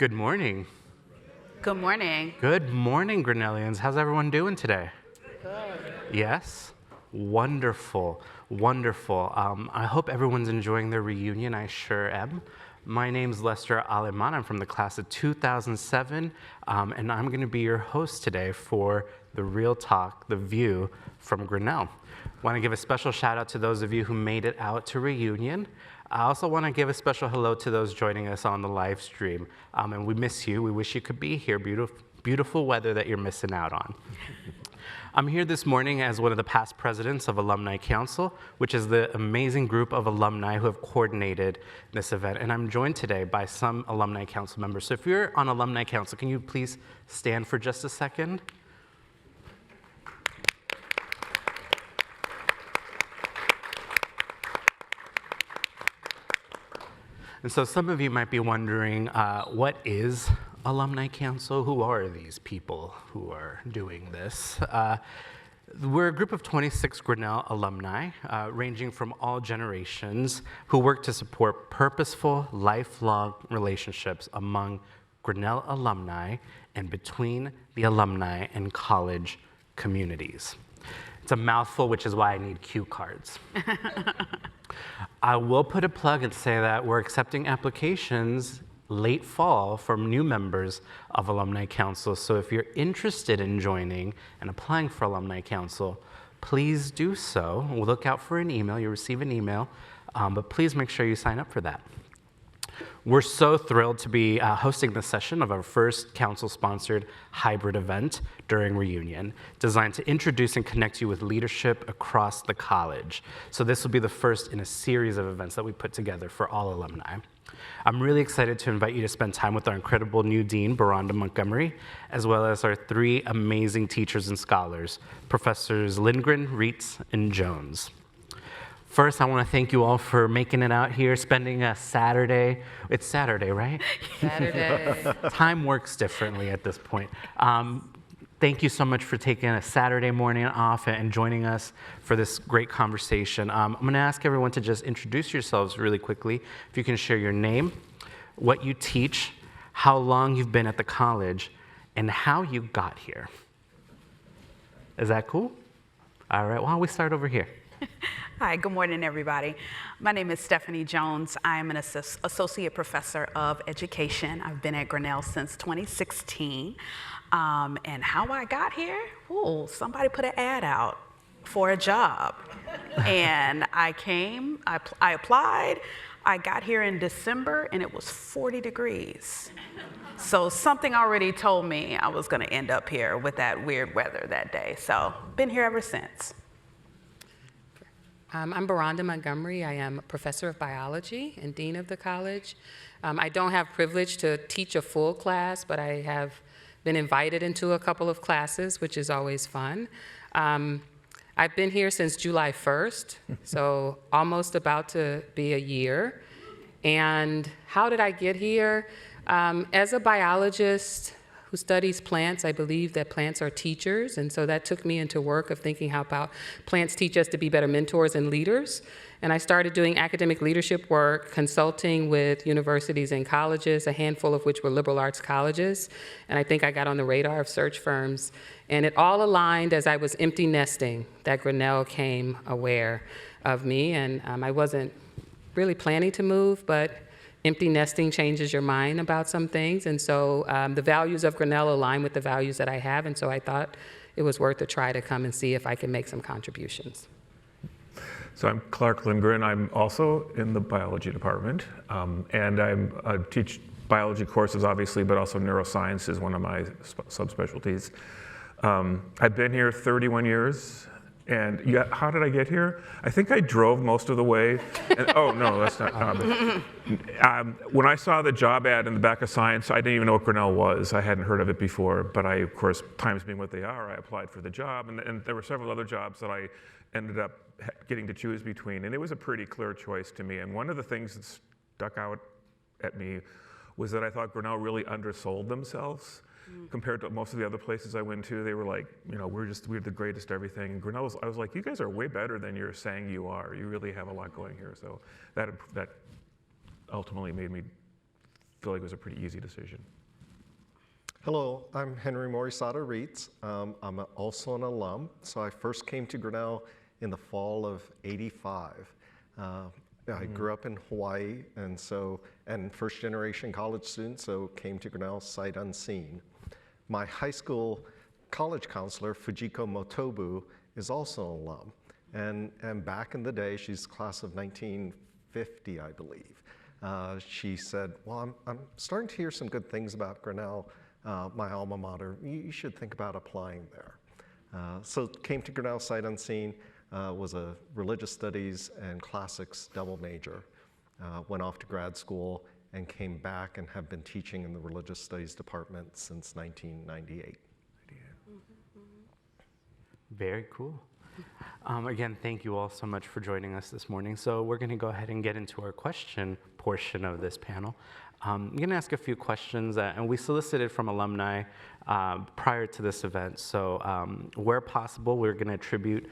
Good morning. Good morning. Good morning, Grinnellians. How's everyone doing today? Good. Yes? Wonderful, wonderful. I hope everyone's enjoying their reunion. I sure am. My name's Lester Alemán. I'm from the class of 2007, and I'm going to be your host today for the Real Talk, The View from Grinnell. I want to give a special shout out to those of you who made it out to reunion. I also want to give a special hello to those joining us on the live stream. And we miss you. We wish you could be here. Beautiful weather that you're missing out on. I'm here this morning as one of the past presidents of Alumni Council, which is the amazing group of alumni who have coordinated this event. And I'm joined today by some Alumni Council members. So if you're on Alumni Council, can you please stand for just a second? And so some of you might be wondering, what is Alumni Council? Who are these people who are doing this? We're a group of 26 Grinnell alumni, ranging from all generations, who work to support purposeful, lifelong relationships among Grinnell alumni and between the alumni and college communities. It's a mouthful, which is why I need cue cards. I will put a plug and say that we're accepting applications late fall from new members of Alumni Council. So if you're interested in joining and applying for Alumni Council, please do so. We'll look out for an email. You'll receive an email, but please make sure you sign up for that. We're so thrilled to be hosting this session of our first council-sponsored hybrid event during reunion, designed to introduce and connect you with leadership across the college. So this will be the first in a series of events that we put together for all alumni. I'm really excited to invite you to spend time with our incredible new dean, Beronda Montgomery, as well as our three amazing teachers and scholars, Professors Lindgren, Rietz, and Jones. First, I want to thank you all for making it out here, spending a Saturday. It's Saturday, right? Saturday. Time works differently at this point. Thank you so much for taking a Saturday morning off and joining us for this great conversation. I'm going to ask everyone to just introduce yourselves really quickly. If you can share your name, what you teach, how long you've been at the college, and how you got here. Is that cool? All right, why don't we start over here? Hi, good morning, everybody. My name is Stephanie Jones. I am an associate professor of education. I've been at Grinnell since 2016. And how I got here? Oh, somebody put an ad out for a job. And I came, I applied, I got here in December, and it was 40 degrees. So something already told me I was gonna end up here with that weird weather that day. So been here ever since. I'm Beronda Montgomery. I am a professor of biology and dean of the college. I don't have privilege to teach a full class, but I have been invited into a couple of classes, which is always fun. I've been here since July 1st, so almost about to be a year. And how did I get here? As a biologist who studies plants, I believe that plants are teachers, and so that took me into work of thinking how about plants teach us to be better mentors and leaders. And I started doing academic leadership work, consulting with universities and colleges, a handful of which were liberal arts colleges, and I think I got on the radar of search firms. And it all aligned as I was empty nesting that Grinnell came aware of me, and I wasn't really planning to move, but empty nesting changes your mind about some things, and so the values of Grinnell align with the values that I have, and so I thought it was worth a try to come and see if I can make some contributions. So I'm Clark Lindgren. I'm also in the biology department, and I teach biology courses, obviously, but also neuroscience is one of my subspecialties. I've been here 31 years. And yeah, how did I get here? I think I drove most of the way. And, oh, no, that's not. When I saw the job ad in the back of science, I didn't even know what Grinnell was. I hadn't heard of it before, but I, of course, times being what they are, I applied for the job. And there were several other jobs that I ended up getting to choose between. And it was a pretty clear choice to me. And one of the things that stuck out at me was that I thought Grinnell really undersold themselves. Compared to most of the other places I went to. They were like, you know, we're the greatest everything. And Grinnell I was like, you guys are way better than you're saying you are. You really have a lot going here. So that ultimately made me feel like it was a pretty easy decision. Hello, I'm Henry Morisada Rietz. I'm also an alum. So I first came to Grinnell in the fall of '85. I grew up in Hawaii, and first generation college student, so came to Grinnell sight unseen. My high school college counselor, Fujiko Motobu, is also an alum. And back in the day, she's class of 1950, I believe. She said, well, I'm starting to hear some good things about Grinnell, my alma mater. You should think about applying there. So came to Grinnell sight unseen, was a religious studies and classics double major. Went off to grad school and came back and have been teaching in the religious studies department since 1998. Very cool. Again, thank you all so much for joining us this morning. So we're going to go ahead and get into our question portion of this panel. I'm going to ask a few questions, and we solicited from alumni prior to this event. So where possible, we're going to attribute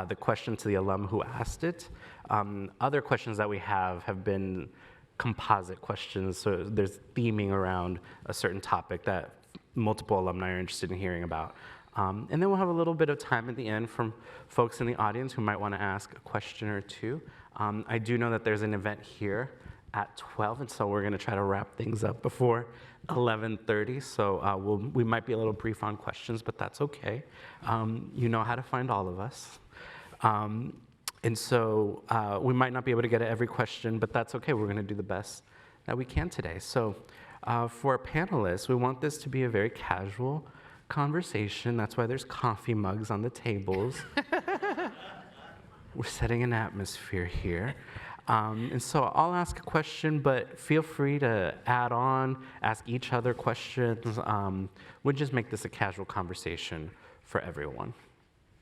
the question to the alum who asked it. Other questions that we have been composite questions, so there's theming around a certain topic that multiple alumni are interested in hearing about. And then we'll have a little bit of time at the end from folks in the audience who might want to ask a question or two. I do know that there's an event here at 12, and so we're going to try to wrap things up before 11:30. So we might be a little brief on questions, but that's okay. You know how to find all of us. And so we might not be able to get at every question, but that's okay. We're going to do the best that we can today. So for our panelists, we want this to be a very casual conversation. That's why there's coffee mugs on the tables. We're setting an atmosphere here. And so I'll ask a question, but feel free to add on, ask each other questions. We'll just make this a casual conversation for everyone.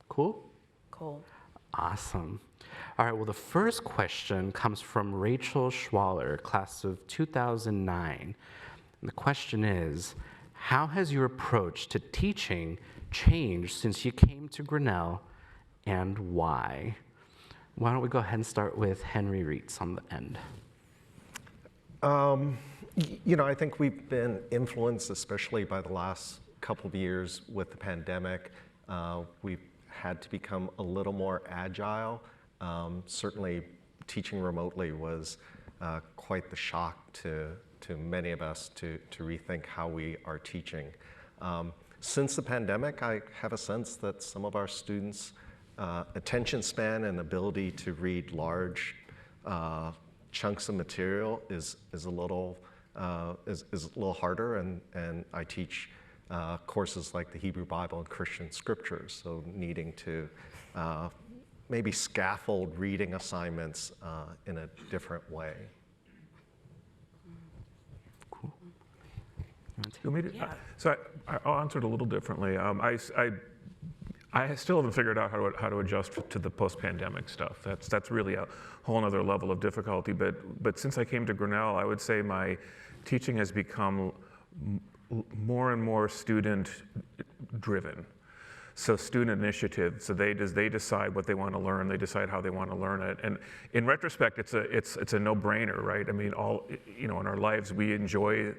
Cool? Cool. Awesome. All right, well, the first question comes from Rachel Schwaller, class of 2009. And the question is, how has your approach to teaching changed since you came to Grinnell, and why? Why don't we go ahead and start with Henry Rietz on the end. You know, I think we've been influenced, especially by the last couple of years with the pandemic. We've had to become a little more agile. Certainly, teaching remotely was quite the shock to many of us to rethink how we are teaching. Since the pandemic, I have a sense that some of our students' attention span and ability to read large chunks of material is a little harder, and I teach courses like the Hebrew Bible and Christian Scriptures, so needing to maybe scaffold reading assignments in a different way. Cool. You want me to? So I'll answer it a little differently. I still haven't figured out how to adjust to the post-pandemic stuff. That's really a whole other level of difficulty. But since I came to Grinnell, I would say my teaching has become more and more student-driven. So student initiative. So they decide what they want to learn. They decide how they want to learn it. And in retrospect, it's a no-brainer, right? I mean, in our lives, we enjoy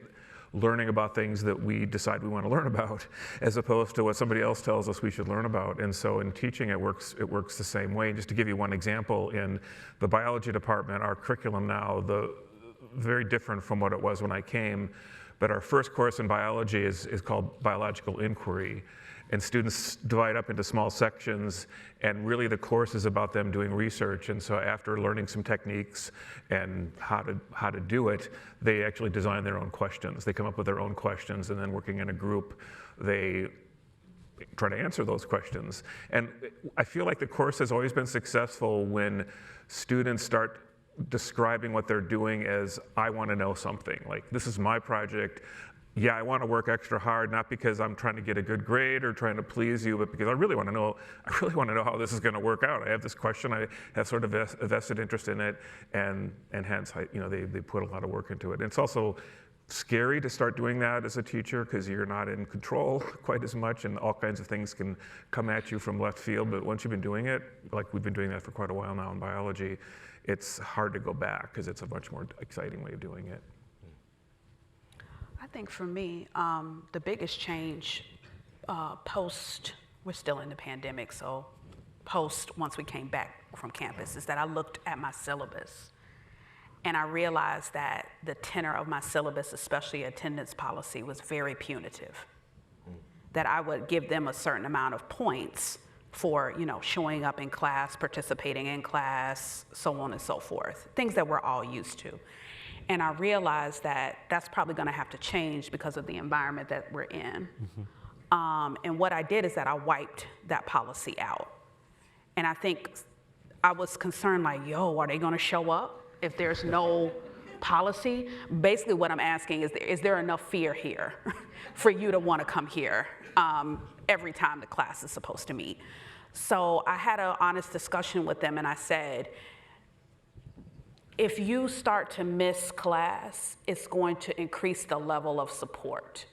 learning about things that we decide we want to learn about, as opposed to what somebody else tells us we should learn about. And so in teaching, it works the same way. And just to give you one example, in the biology department, our curriculum now, very different from what it was when I came, but our first course in biology is called biological inquiry. And students divide up into small sections, and really the course is about them doing research. And so after learning some techniques and how to do it, they actually design their own questions. They come up with their own questions, and then working in a group, they try to answer those questions. And I feel like the course has always been successful when students start describing what they're doing as, I want to know something. Like, this is my project. Yeah, I want to work extra hard, not because I'm trying to get a good grade or trying to please you, but because I really want to know how this is going to work out. I have this question, I have sort of a vested interest in it, and hence, they put a lot of work into it. And it's also scary to start doing that as a teacher, because you're not in control quite as much, and all kinds of things can come at you from left field. But once you've been doing it, like we've been doing that for quite a while now in biology, it's hard to go back, because it's a much more exciting way of doing it. I think for me, the biggest change we're still in the pandemic, so once we came back from campus, is that I looked at my syllabus and I realized that the tenor of my syllabus, especially attendance policy, was very punitive. That I would give them a certain amount of points for, showing up in class, participating in class, so on and so forth, things that we're all used to. And I realized that that's probably gonna have to change because of the environment that we're in. And what I did is that I wiped that policy out. And I think I was concerned like, are they gonna show up if there's no policy? Basically what I'm asking is there enough fear here for you to wanna come here every time the class is supposed to meet? So I had an honest discussion with them and I said, if you start to miss class, it's going to increase the level of support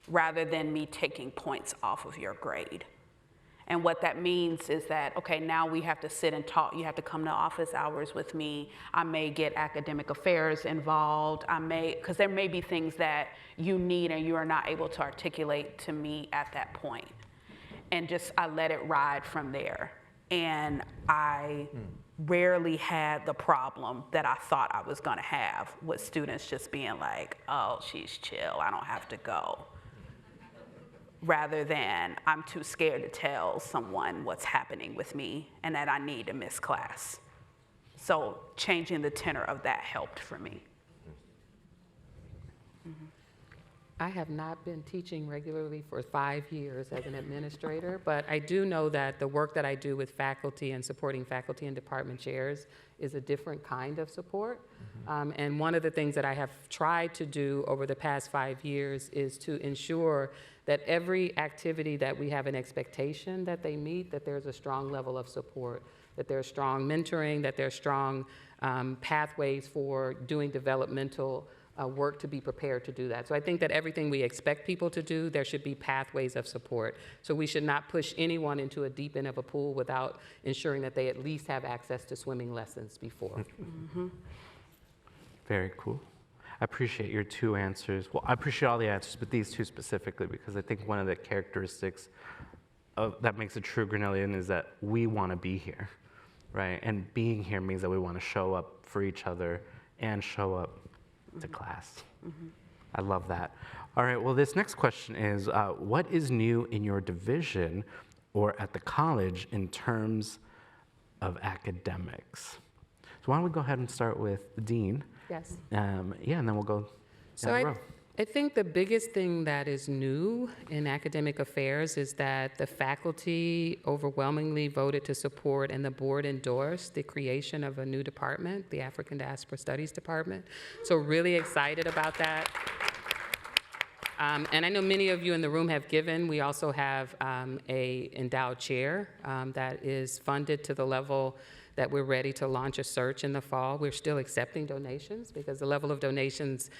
rather than me taking points off of your grade. And what that means is that, okay, now we have to sit and talk. You have to come to office hours with me. I may get academic affairs involved. Because there may be things that you need and you are not able to articulate to me at that point. And I let it ride from there. And I rarely had the problem that I thought I was gonna have with students just being like, oh, she's chill, I don't have to go. Rather than I'm too scared to tell someone what's happening with me and that I need to miss class. So changing the tenor of that helped for me. I have not been teaching regularly for 5 years as an administrator, but I do know that the work that I do with faculty and supporting faculty and department chairs is a different kind of support. And one of the things that I have tried to do over the past 5 years is to ensure that every activity that we have an expectation that they meet, that there's a strong level of support, that there's strong mentoring, that there's strong pathways for doing developmental work to be prepared to do that. So I think that everything we expect people to do, there should be pathways of support. So we should not push anyone into a deep end of a pool without ensuring that they at least have access to swimming lessons before. Very cool. I appreciate your 2 answers. Well, I appreciate all the answers, but these 2 specifically, because I think one of the characteristics that makes a true Grinnellian is that we want to be here, right? And being here means that we want to show up for each other and show up to class. I love that. All right, well, this next question is, what is new in your division or at the college in terms of academics? So why don't we go ahead and start with the dean? Yes. And then we'll go So down the row. I think the biggest thing that is new in academic affairs is that the faculty overwhelmingly voted to support and the board endorsed the creation of a new department, the African Diaspora Studies Department. So really excited about that. And I know many of you in the room have given. We also have a endowed chair that is funded to the level that we're ready to launch a search in the fall. We're still accepting donations because the level of donations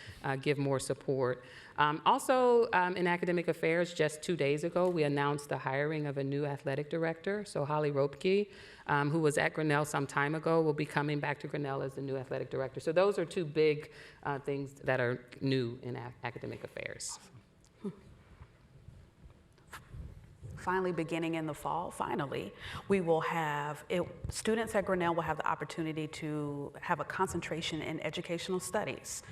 give more support. Also, in academic affairs, just 2 days ago, we announced the hiring of a new athletic director. So Holly Ropke, who was at Grinnell some time ago, will be coming back to Grinnell as the new athletic director. So those are 2 big things that are new in academic affairs. Finally, beginning in the fall, we will have, students at Grinnell will have the opportunity to have a concentration in educational studies.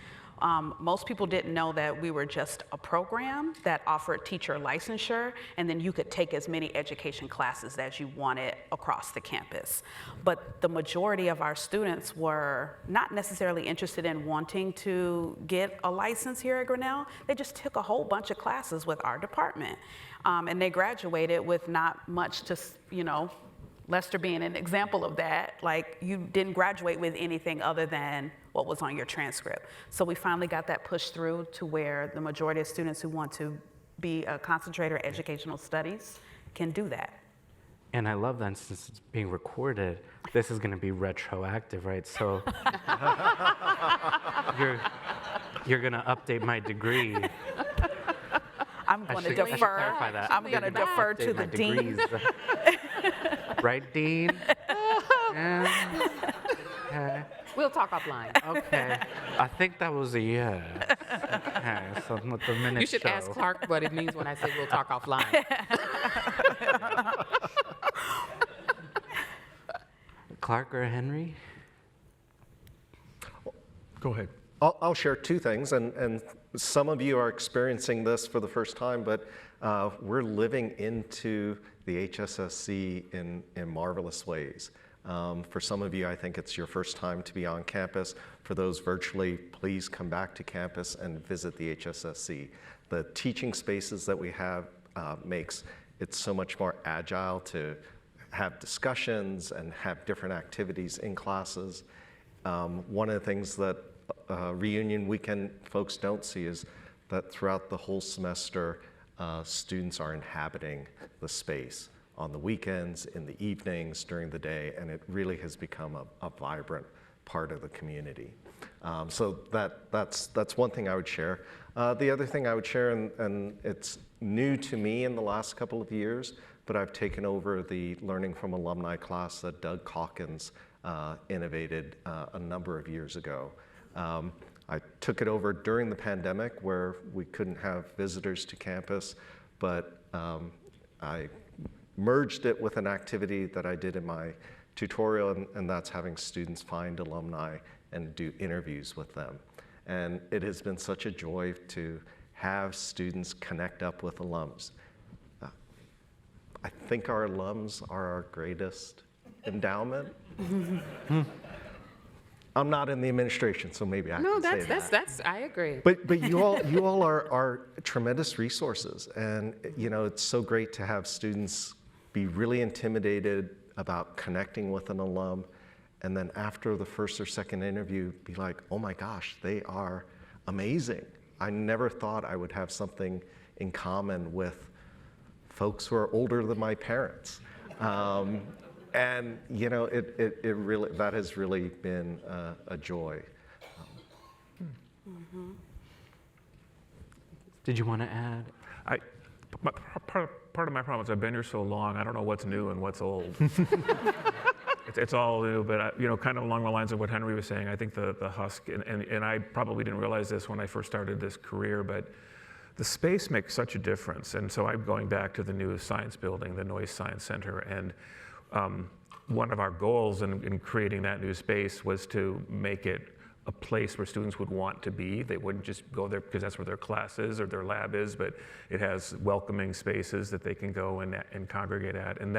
Most people didn't know that we were just a program that offered teacher licensure, and then you could take as many education classes as you wanted across the campus. But the majority of our students were not necessarily interested in wanting to get a license here at Grinnell. They just took a whole bunch of classes with our department. And they graduated with not much to, Lester being an example of that, like you didn't graduate with anything other than what was on your transcript. So we finally got that pushed through to where the majority of students who want to be a concentrator in educational studies can do that. And I love that since it's being recorded, this is going to be retroactive, right? So you're going to update my degree. I'm going to defer. I'm going to defer to the dean. Right, Dean? Yeah. Okay. We'll talk offline. Okay. I think that was a yes. Okay, so let the minutes You should show. ask Clark what it means when I say we'll talk offline. Clark or Henry? Go ahead. I'll share two things, and some of you are experiencing this for the first time, but we're living into the HSSC in marvelous ways. For some of you, I think it's your first time to be on campus. For those virtually, please come back to campus and visit the HSSC. The teaching spaces that we have makes it so much more agile to have discussions and have different activities in classes. One of the things that reunion weekend folks don't see is that throughout the whole semester, students are inhabiting the space on the weekends, in the evenings, during the day, and it really has become a vibrant part of the community. So that's one thing I would share. The other thing I would share, and it's new to me in the last couple of years, but I've taken over the Learning from Alumni class that Doug Calkins innovated a number of years ago. I took it over during the pandemic where we couldn't have visitors to campus, but I merged it with an activity that I did in my tutorial, and that's having students find alumni and do interviews with them. And it has been such a joy to have students connect up with alums. I think our alums are our greatest endowment. I'm not in the administration, so maybe I No, can say that. that's I agree. But you all are tremendous resources, and it's so great to have students be really intimidated about connecting with an alum, and then after the first or second interview, be like, oh my gosh, they are amazing. I never thought I would have something in common with folks who are older than my parents. And it really, that has really been a joy. Did you want to add? Part of my problem is I've been here so long, I don't know what's new and what's old. It's all new, but kind of along the lines of what Henry was saying, I think the Husk, and I probably didn't realize this when I first started this career, but the space makes such a difference. And so I'm going back to the new science building, the Noise Science Center, and one of our goals in creating that new space was to make it a place where students would want to be. They wouldn't just go there because that's where their class is or their lab is, but it has welcoming spaces that they can go and congregate at. And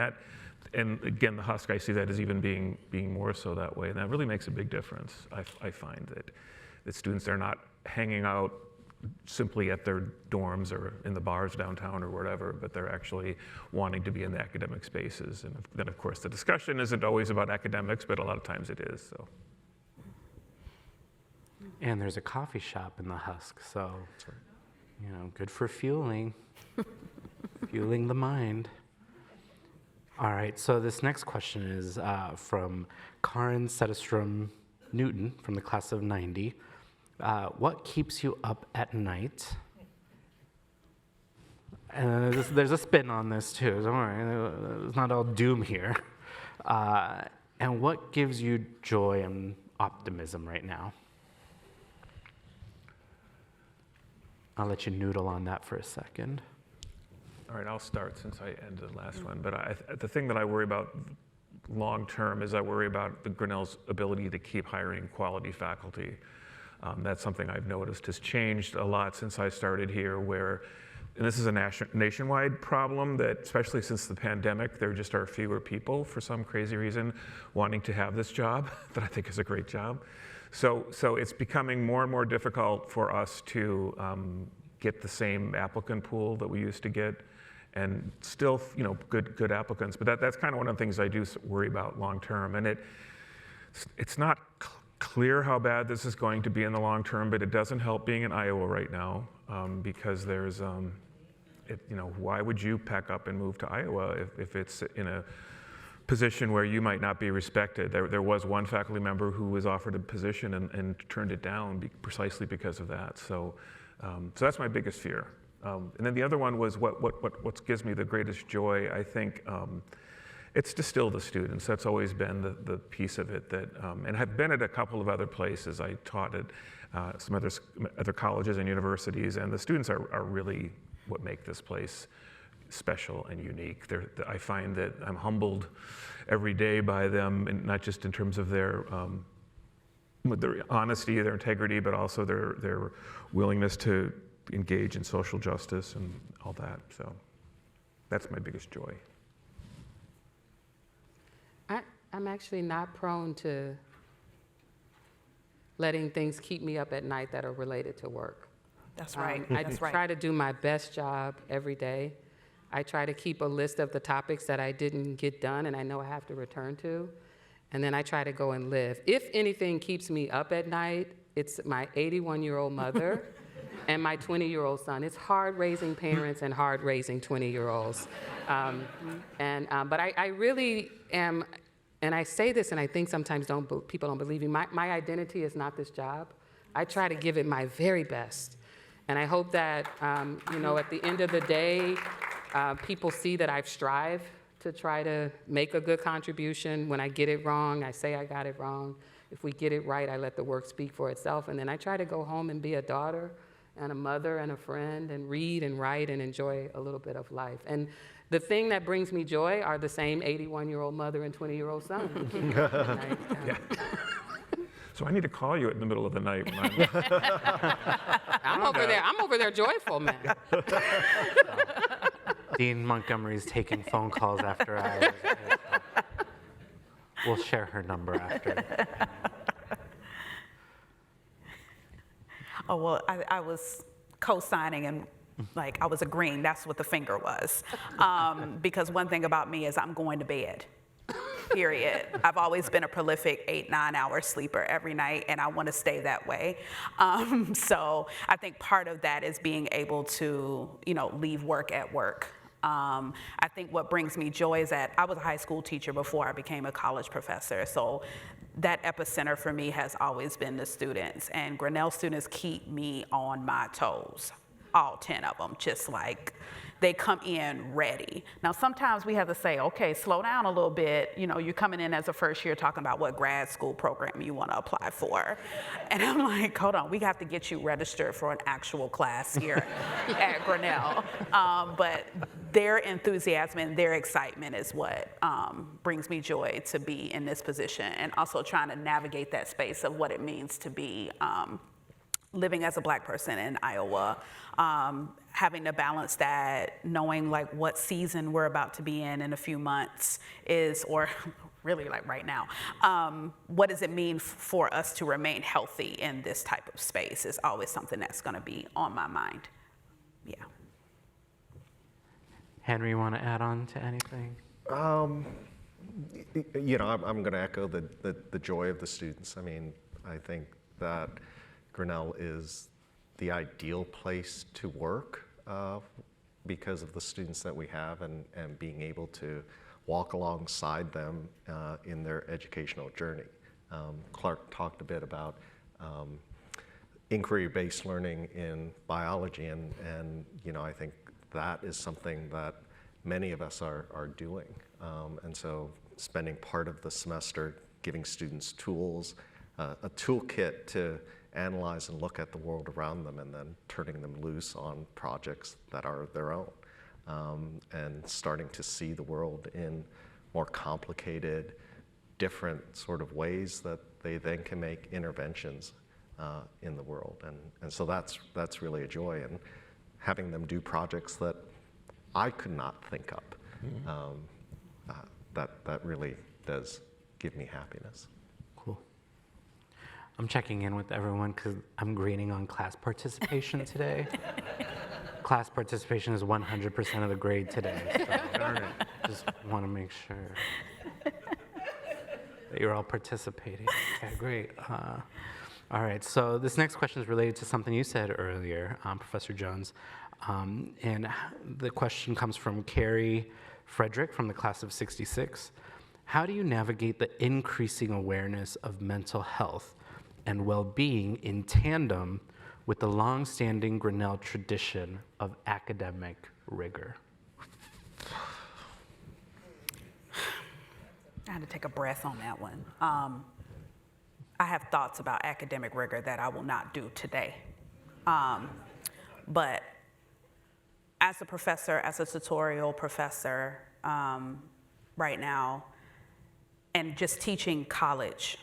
again, the Husk, I see that as even being more so that way. And that really makes a big difference. I find that students are not hanging out simply at their dorms or in the bars downtown or whatever, but they're actually wanting to be in the academic spaces. And then, of course, the discussion isn't always about academics, but a lot of times it is. So. And there's a coffee shop in the Husk, so good for fueling the mind. All right, so this next question is from Karin Setterstrom Newton from the class of 90. What keeps you up at night? And there's a spin on this too, don't worry, it's not all doom here. And what gives you joy and optimism right now? I'll let you noodle on that for a second. All right, I'll start since I ended the last one. But the thing that I worry about long term is I worry about the Grinnell's ability to keep hiring quality faculty. That's something I've noticed has changed a lot since I started here, and this is a nationwide problem that, especially since the pandemic, there just are fewer people for some crazy reason wanting to have this job that I think is a great job. So it's becoming more and more difficult for us to get the same applicant pool that we used to get, and still, good applicants. But that's kind of one of the things I do worry about long term. And it's not clear how bad this is going to be in the long term, but it doesn't help being in Iowa right now because there's, why would you pack up and move to Iowa if it's in a position where you might not be respected? There was one faculty member who was offered a position and turned it down precisely because of that. So that's my biggest fear. And then the other one was what gives me the greatest joy, I think, it's to still the students. That's always been the piece of it that, and I've been at a couple of other places. I taught at some other colleges and universities, and the students are really what make this place special and unique. I find that I'm humbled every day by them, and not just in terms of their honesty, their integrity, but also their willingness to engage in social justice and all that. So that's my biggest joy. I'm actually not prone to letting things keep me up at night that are related to work. That's right. I That's right. try to do my best job every day. I try to keep a list of the topics that I didn't get done and I know I have to return to. And then I try to go and live. If anything keeps me up at night, it's my 81-year-old mother and my 20-year-old son. It's hard raising parents and hard raising 20-year-olds. But I really am, and I say this and I think sometimes people don't believe me, my identity is not this job. I try to give it my very best. And I hope that, at the end of the day, people see that I've strived to try to make a good contribution. When I get it wrong, I say I got it wrong. If we get it right, I let the work speak for itself. And then I try to go home and be a daughter and a mother and a friend and read and write and enjoy a little bit of life. And the thing that brings me joy are the same 81-year-old mother and 20-year-old son who keep me up at night. Yeah. So I need to call you in the middle of the night when I'm over there joyful, man. Dean Montgomery's taking phone calls after hours. We'll share her number after. Oh, well, I was co-signing and I was agreeing. That's what the finger was. Because one thing about me is I'm going to bed, period. I've always been a prolific 8-9 hour sleeper every night, and I want to stay that way. So I think part of that is being able to, leave work at work. I think what brings me joy is that I was a high school teacher before I became a college professor. So that epicenter for me has always been the students. And Grinnell students keep me on my toes, all 10 of them, just like they come in ready. Now, sometimes we have to say, okay, slow down a little bit. You're coming in as a first year talking about what grad school program you want to apply for. And I'm like, hold on, we have to get you registered for an actual class here at Grinnell. But their enthusiasm and their excitement is what brings me joy to be in this position, and also trying to navigate that space of what it means to be living as a Black person in Iowa, having to balance that, knowing what season we're about to be in a few months is, or really right now, what does it mean for us to remain healthy in this type of space is always something that's gonna be on my mind, yeah. Henry, you want to add on to anything? I'm going to echo the joy of the students. I mean, I think that Grinnell is the ideal place to work because of the students that we have and being able to walk alongside them in their educational journey. Clark talked a bit about inquiry-based learning in biology, and I think that is something that many of us are doing. And so spending part of the semester giving students tools, a toolkit to analyze and look at the world around them, and then turning them loose on projects that are their own, and starting to see the world in more complicated, different sort of ways that they then can make interventions in the world. And so that's really a joy, and having them do projects that I could not think up, that really does give me happiness. Cool. I'm checking in with everyone because I'm grading on class participation today. Class participation is 100% of the grade today. So just want to make sure that you're all participating. Okay, great. All right, so this next question is related to something you said earlier, Professor Jones. And the question comes from Carrie Frederick from the class of '66. How do you navigate the increasing awareness of mental health and well-being in tandem with the long-standing Grinnell tradition of academic rigor? I had to take a breath on that one. I have thoughts about academic rigor that I will not do today. But as a professor, as a tutorial professor right now, and just teaching college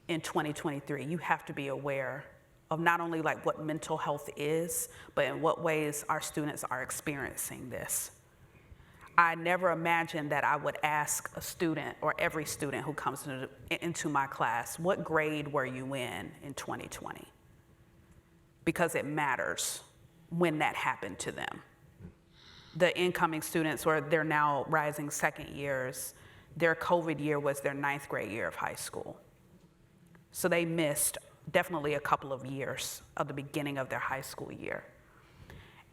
in 2023, you have to be aware of not only like what mental health is, but in what ways our students are experiencing this. I never imagined that I would ask a student or every student who comes into my class, what grade were you in 2020? Because it matters when that happened to them. The incoming students, or they're now rising second years, their COVID year was their 9th grade year of high school. So they missed definitely a couple of years of the beginning of their high school year.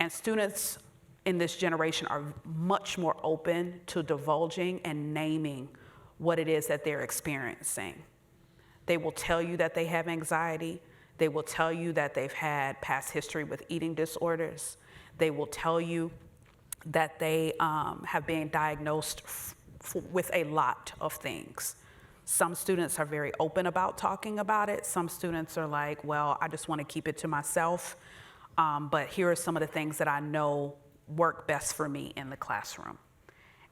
And students in this generation are much more open to divulging and naming what it is that they're experiencing. They will tell you that they have anxiety. They will tell you that they've had past history with eating disorders. They will tell you that they have been diagnosed with a lot of things. Some students are very open about talking about it. Some students are like, well, I just want to keep it to myself. But here are some of the things that I know work best for me in the classroom.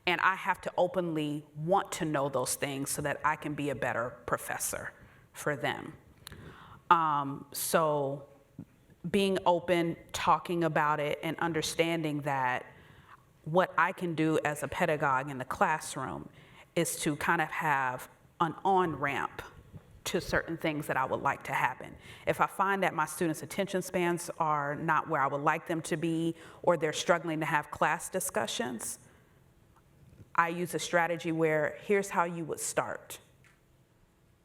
And I have to openly want to know those things so that I can be a better professor for them. So being open, talking about it, and understanding that what I can do as a pedagogue in the classroom is to kind of have an on-ramp to certain things that I would like to happen. If I find that my students' attention spans are not where I would like them to be, or they're struggling to have class discussions, I use a strategy where here's how you would start.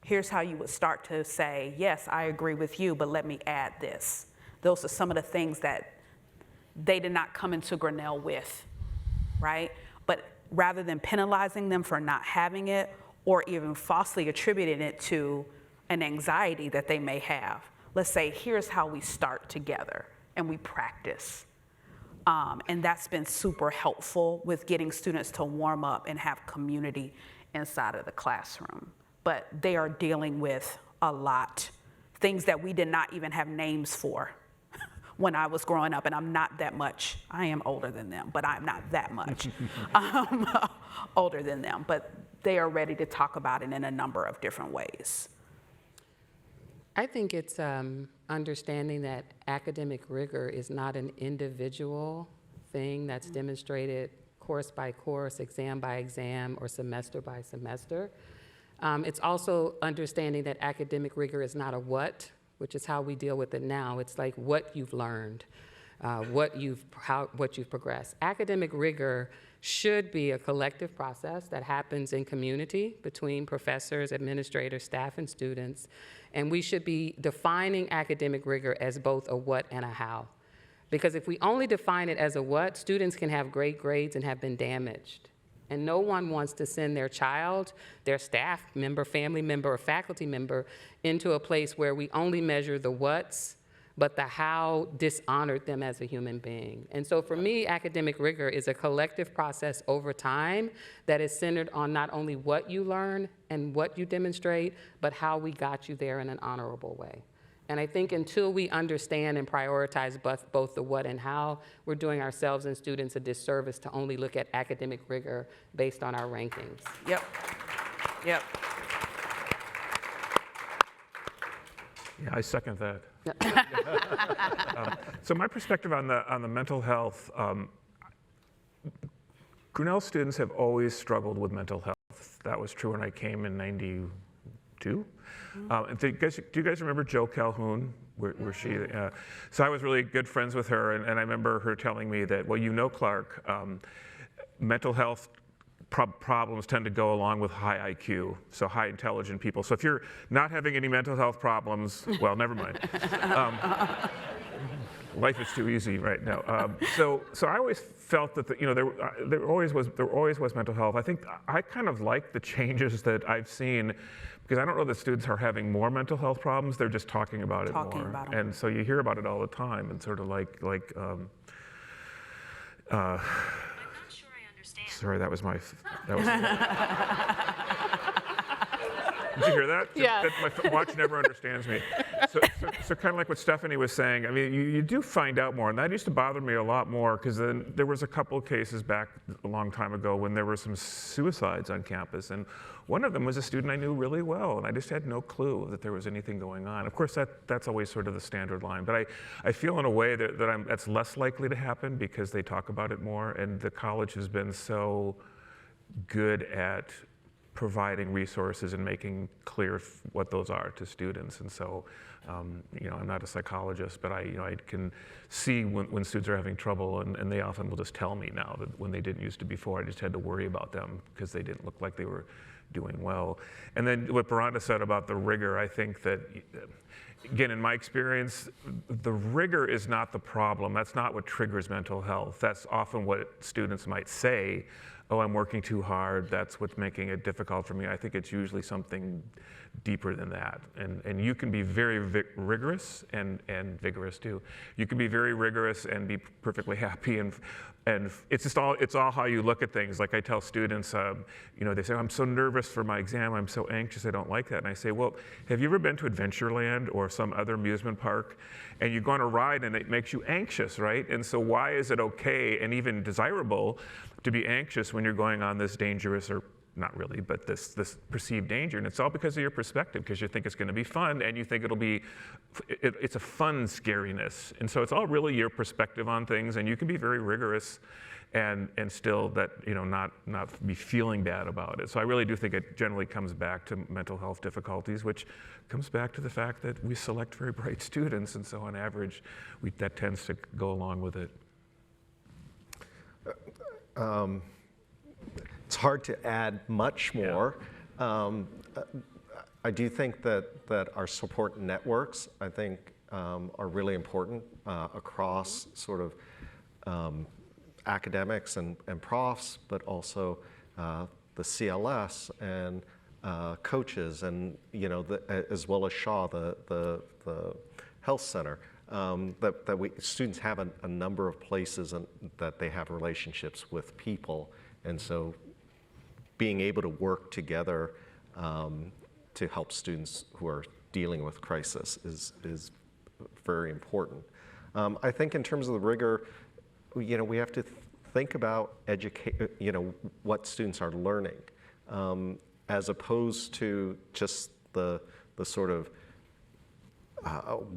Here's how you would start to say, yes, I agree with you, but let me add this. Those are some of the things that they did not come into Grinnell with, right? But rather than penalizing them for not having it, or even falsely attributing it to an anxiety that they may have, let's say, here's how we start together, and we practice. And that's been super helpful with getting students to warm up and have community inside of the classroom. But they are dealing with a lot, things that we did not even have names for when I was growing up, and I'm not that much. I am older than them, but I'm not that much older than them. But they are ready to talk about it in a number of different ways. I think it's understanding that academic rigor is not an individual thing that's demonstrated course by course, exam by exam, or semester by semester. It's also understanding that academic rigor is not a what, which is how we deal with it now. It's like what you've learned, what you've progressed. Academic rigor should be a collective process that happens in community between professors, administrators, staff, and students. And we should be defining academic rigor as both a what and a how. Because if we only define it as a what, students can have great grades and have been damaged. And no one wants to send their child, their staff member, family member, or faculty member into a place where we only measure the what's, but the how dishonored them as a human being. And so for me, academic rigor is a collective process over time that is centered on not only what you learn and what you demonstrate, but how we got you there in an honorable way. And I think until we understand and prioritize both the what and how, we're doing ourselves and students a disservice to only look at academic rigor based on our rankings. Yep. Yep. Yeah, I second that. So my perspective on the mental health, Grinnell students have always struggled with mental health. That was true when I came in '92. Do you guys remember Jo Calhoun? Where she? So I was really good friends with her, and I remember her telling me that, well, you know, Clark, mental health problems tend to go along with high IQ, so high intelligent people. So if you're not having any mental health problems, well, never mind. Life is too easy right now. So I always felt that there always was mental health. I think I kind of like the changes that I've seen, because I don't know that students are having more mental health problems. They're just talking about it more. And so you hear about it all the time, and sort of like sorry, that was Did you hear that? Yeah. My watch never understands me. So kind of like what Stephanie was saying, I mean, you do find out more, and that used to bother me a lot more, because then there was a couple of cases back a long time ago when there were some suicides on campus, and one of them was a student I knew really well, and I just had no clue that there was anything going on. Of course, that's always sort of the standard line, but I feel in a way that's less likely to happen because they talk about it more, and the college has been so good at providing resources and making clear what those are to students. And so, I'm not a psychologist, but I can see when students are having trouble, and they often will just tell me now that when they didn't used to before, I just had to worry about them because they didn't look like they were doing well. And then what Beronda said about the rigor, I think that, again, in my experience, the rigor is not the problem. That's not what triggers mental health. That's often what students might say, oh, I'm working too hard, that's what's making it difficult for me. I think it's usually something deeper than that. And you can be very rigorous and vigorous too. You can be very rigorous and be perfectly happy, and it's all how you look at things. Like I tell students, they say, I'm so nervous for my exam, I'm so anxious, I don't like that. And I say, well, have you ever been to Adventureland or some other amusement park, and you go on a ride and it makes you anxious, right? And so why is it okay and even desirable to be anxious when you're going on this dangerous, or not really, but this perceived danger? And it's all because of your perspective, because you think it's going to be fun, and you think it's a fun scariness. And so it's all really your perspective on things, and you can be very rigorous and still not be feeling bad about it. So I really do think it generally comes back to mental health difficulties, which comes back to the fact that we select very bright students, and so on average, that tends to go along with it. It's hard to add much more. Yeah. I do think that our support networks, I think, are really important across sort of academics and profs, but also the CLS and coaches, and as well as Shaw, the health center. Students have a number of places that they have relationships with people, and so being able to work together to help students who are dealing with crisis is very important. I think in terms of the rigor, we have to think about what students are learning, as opposed to just the sort of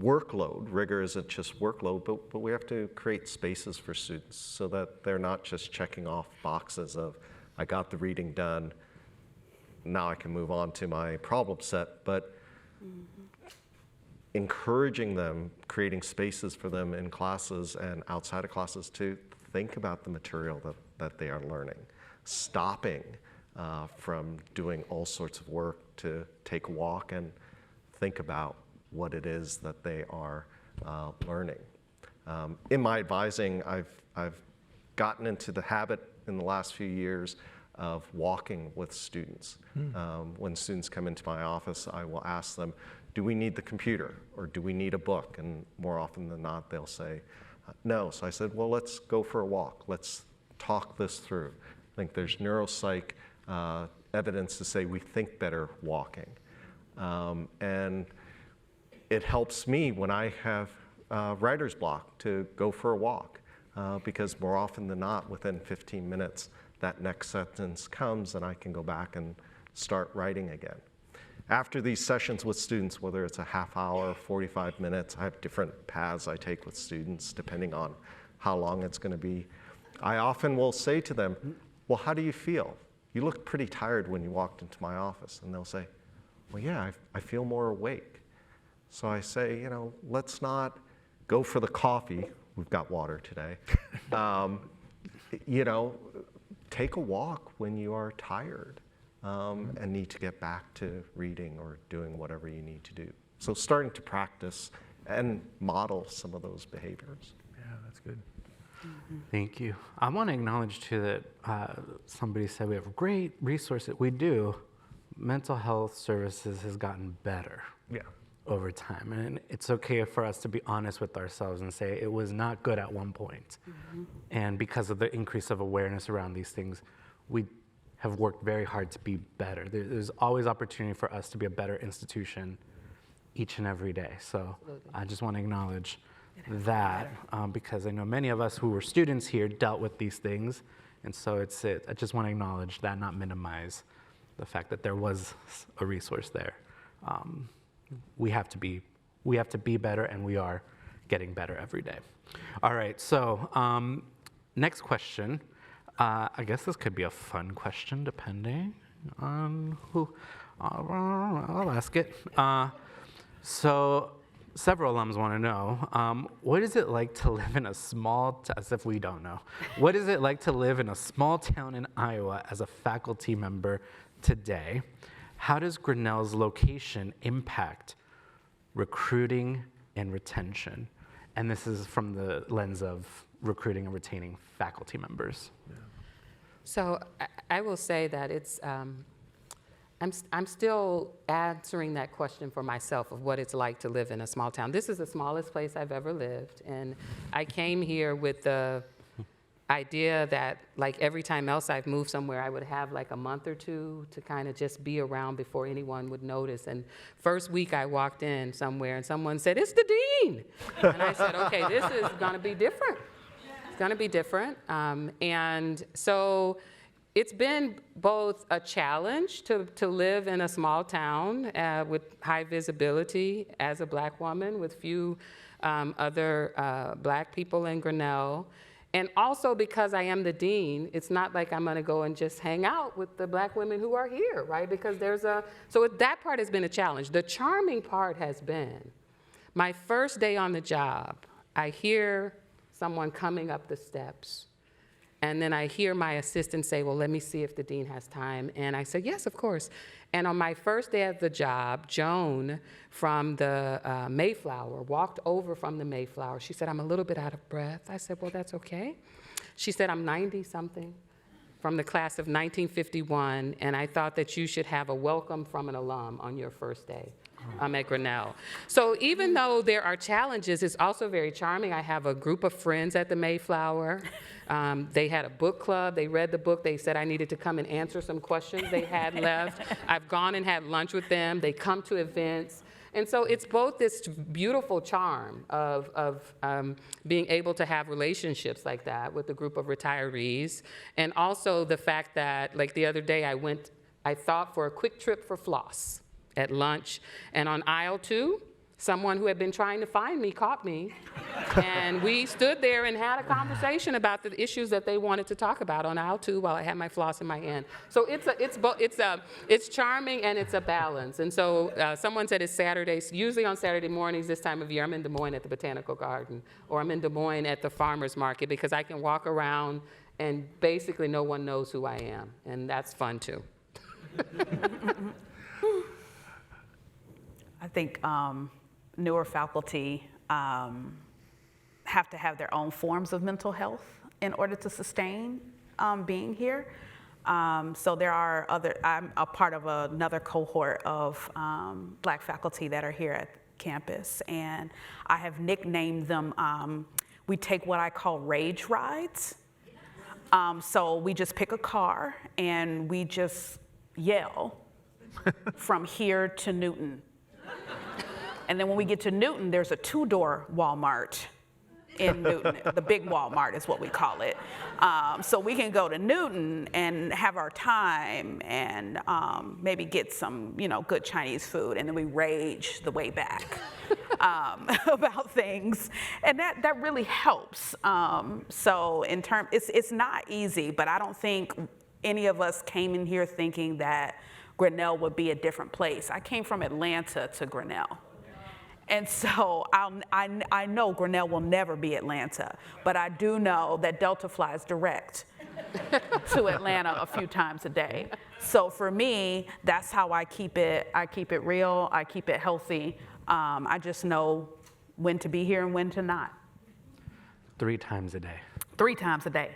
workload. Rigor isn't just workload, but we have to create spaces for students so that they're not just checking off boxes of, I got the reading done, now I can move on to my problem set, but encouraging them, creating spaces for them in classes and outside of classes to think about the material that they are learning, stopping from doing all sorts of work to take a walk and think about what it is that they are learning. In my advising, I've gotten into the habit in the last few years of walking with students. When students come into my office, I will ask them, do we need the computer or do we need a book? And more often than not, they'll say, no. So I said, well, let's go for a walk. Let's talk this through. I think there's neuropsych evidence to say we think better walking. And it helps me when I have writer's block to go for a walk, because more often than not, within 15 minutes, that next sentence comes and I can go back and start writing again. After these sessions with students, whether it's a half hour, 45 minutes, I have different paths I take with students depending on how long it's going to be. I often will say to them, well, how do you feel? You looked pretty tired when you walked into my office. And they'll say, well, yeah, I feel more awake. So I say, let's not go for the coffee. We've got water today. Take a walk when you are tired and need to get back to reading or doing whatever you need to do. So starting to practice and model some of those behaviors. Yeah, that's good. Thank you. I want to acknowledge too that somebody said we have great resources. We do. Mental health services has gotten better. Yeah. Over time, and it's okay for us to be honest with ourselves and say it was not good at one point. And because of the increase of awareness around these things, we have worked very hard to be better. There's always opportunity for us to be a better institution each and every day. So I just want to acknowledge that because I know many of us who were students here dealt with these things. And so I just want to acknowledge that, not minimize the fact that there was a resource there. We have to be better, and we are getting better every day. All right, so next question. I guess this could be a fun question, depending on who. I'll ask it. So several alums want to know, what is it like to live in a small, as if we don't know, what is it like to live in a small town in Iowa as a faculty member today? How does Grinnell's location impact recruiting and retention? And this is from the lens of recruiting and retaining faculty members. Yeah. So I will say that it's, I'm still answering that question for myself of what it's like to live in a small town. This is the smallest place I've ever lived, and I came here with the idea that, like every time else I've moved somewhere, I would have like a month or two to kind of just be around before anyone would notice. And first week I walked in somewhere and someone said, "It's the dean." And I said, okay, this is gonna be different. It's gonna be different. And so it's been both a challenge to live in a small town with high visibility as a Black woman with few other Black people in Grinnell. And also because I am the dean, it's not like I'm gonna go and just hang out with the Black women who are here, right? Because so that part has been a challenge. The charming part has been, my first day on the job, I hear someone coming up the steps, and then I hear my assistant say, "Well, let me see if the dean has time." And I said, "Yes, of course." And on my first day at the job, Joan from the Mayflower walked over from the Mayflower. She said, "I'm a little bit out of breath." I said, "Well, that's okay." She said, "I'm 90-something from the class of 1951, and I thought that you should have a welcome from an alum on your first day at Grinnell." So even though there are challenges, it's also very charming. I have a group of friends at the Mayflower. They had a book club. They read the book. They said I needed to come and answer some questions they had left. I've gone and had lunch with them. They come to events. And so it's both this beautiful charm of being able to have relationships like that with a group of retirees, and also the fact that, like the other day, I thought for a quick trip for floss at lunch, and on aisle 2, someone who had been trying to find me caught me, and we stood there and had a conversation about the issues that they wanted to talk about on aisle 2 while I had my floss in my hand. So it's charming and it's a balance. And so someone said it's Saturdays. Usually on Saturday mornings this time of year, I'm in Des Moines at the Botanical Garden, or I'm in Des Moines at the farmer's market, because I can walk around and basically no one knows who I am, and that's fun too. I think newer faculty have to have their own forms of mental health in order to sustain being here. So there are I'm a part of another cohort of Black faculty that are here at campus, and I have nicknamed them, we take what I call rage rides. So we just pick a car and we just yell from here to Newton. And then when we get to Newton, there's a 2-door Walmart in Newton. The big Walmart is what we call it. So we can go to Newton and have our time and maybe get some, good Chinese food, and then we rage the way back about things. And that really helps. So it's not easy, but I don't think any of us came in here thinking that Grinnell would be a different place. I came from Atlanta to Grinnell. And so I know Grinnell will never be Atlanta, but I do know that Delta flies direct to Atlanta a few times a day. So for me, that's how I keep it real, I keep it healthy. I just know when to be here and when to not. 3 times a day. 3 times a day.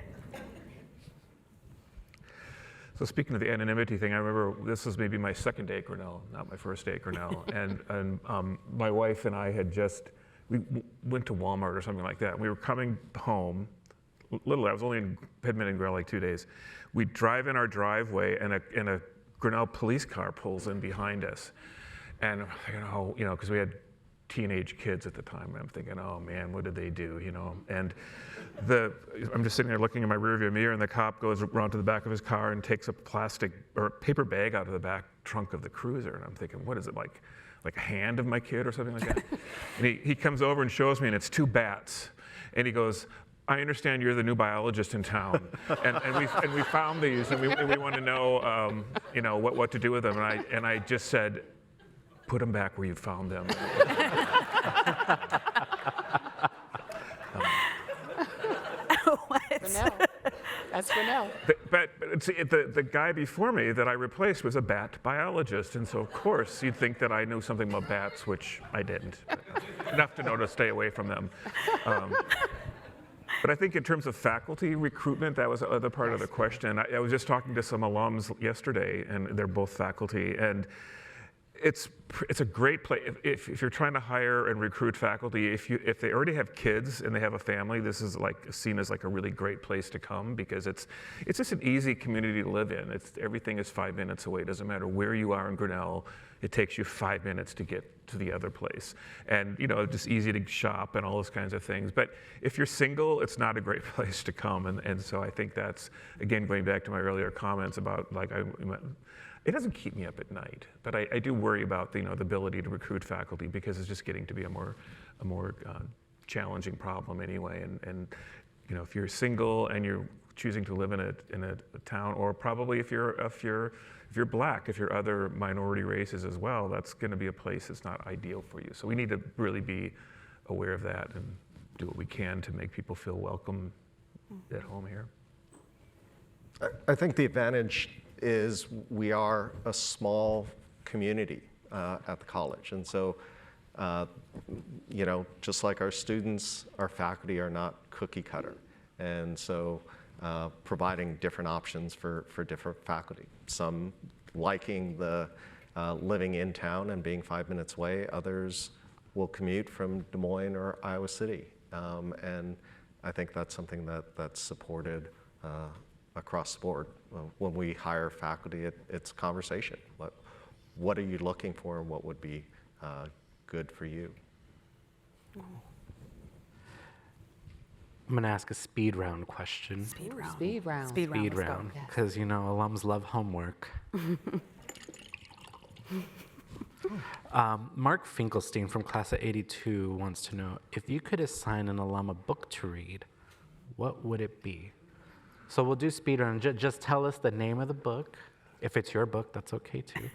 So speaking of the anonymity thing, I remember this was maybe my second day at Grinnell, not my first day at Grinnell. and my wife and I we went to Walmart or something like that. We were coming home literally, I was only had been in Grinnell like 2 days. We drive in our driveway, and a Grinnell police car pulls in behind us. And I'm thinking, oh, because we had teenage kids at the time. I'm thinking, oh man, what did they do, And I'm just sitting there looking in my rearview mirror, and the cop goes around to the back of his car and takes a plastic or paper bag out of the back trunk of the cruiser. And I'm thinking, what is it, like a hand of my kid or something like that? And he comes over and shows me, and it's 2 bats. And he goes, I understand you're the new biologist in town, and we found these, and we want to know, what to do with them. And I just said, put them back where you found them. Grinnell. That's Grinnell. But the guy before me that I replaced was a bat biologist, and so of course you'd think that I knew something about bats, which I didn't. Enough to know to stay away from them. But I think in terms of faculty recruitment, that was the other part of the question. I was just talking to some alums yesterday, and they're both faculty, and it's a great place if you're trying to hire and recruit faculty. If they already have kids and they have a family, this is seen as a really great place to come, because it's just an easy community to live in. Everything is 5 minutes away. It doesn't matter where you are in Grinnell. It takes you 5 minutes to get to the other place, and just easy to shop and all those kinds of things. But if you're single, it's not a great place to come, and so I think that's, again, going back to my earlier comments about it doesn't keep me up at night, but I do worry about the ability to recruit faculty, because it's just getting to be a more challenging problem anyway. And if you're single and you're choosing to live in a town, or probably if you're Black, if you're other minority races as well, that's going to be a place that's not ideal for you. So we need to really be aware of that and do what we can to make people feel welcome at home here. I think the advantage is we are a small community at the college. And so, just like our students, our faculty are not cookie cutter. And so providing different options for different faculty. Some liking the living in town and being 5 minutes away, others will commute from Des Moines or Iowa City. And I think that's something that's supported across the board. When we hire faculty, it's conversation. What are you looking for, and what would be good for you? I'm going to ask a speed round question. Speed round. Speed round. Speed round. Speed let's go. round, because alums love homework. Mark Finkelstein from class of '82 wants to know, if you could assign an alum a book to read, what would it be? So we'll do speed round. Just tell us the name of the book. If it's your book, that's okay too.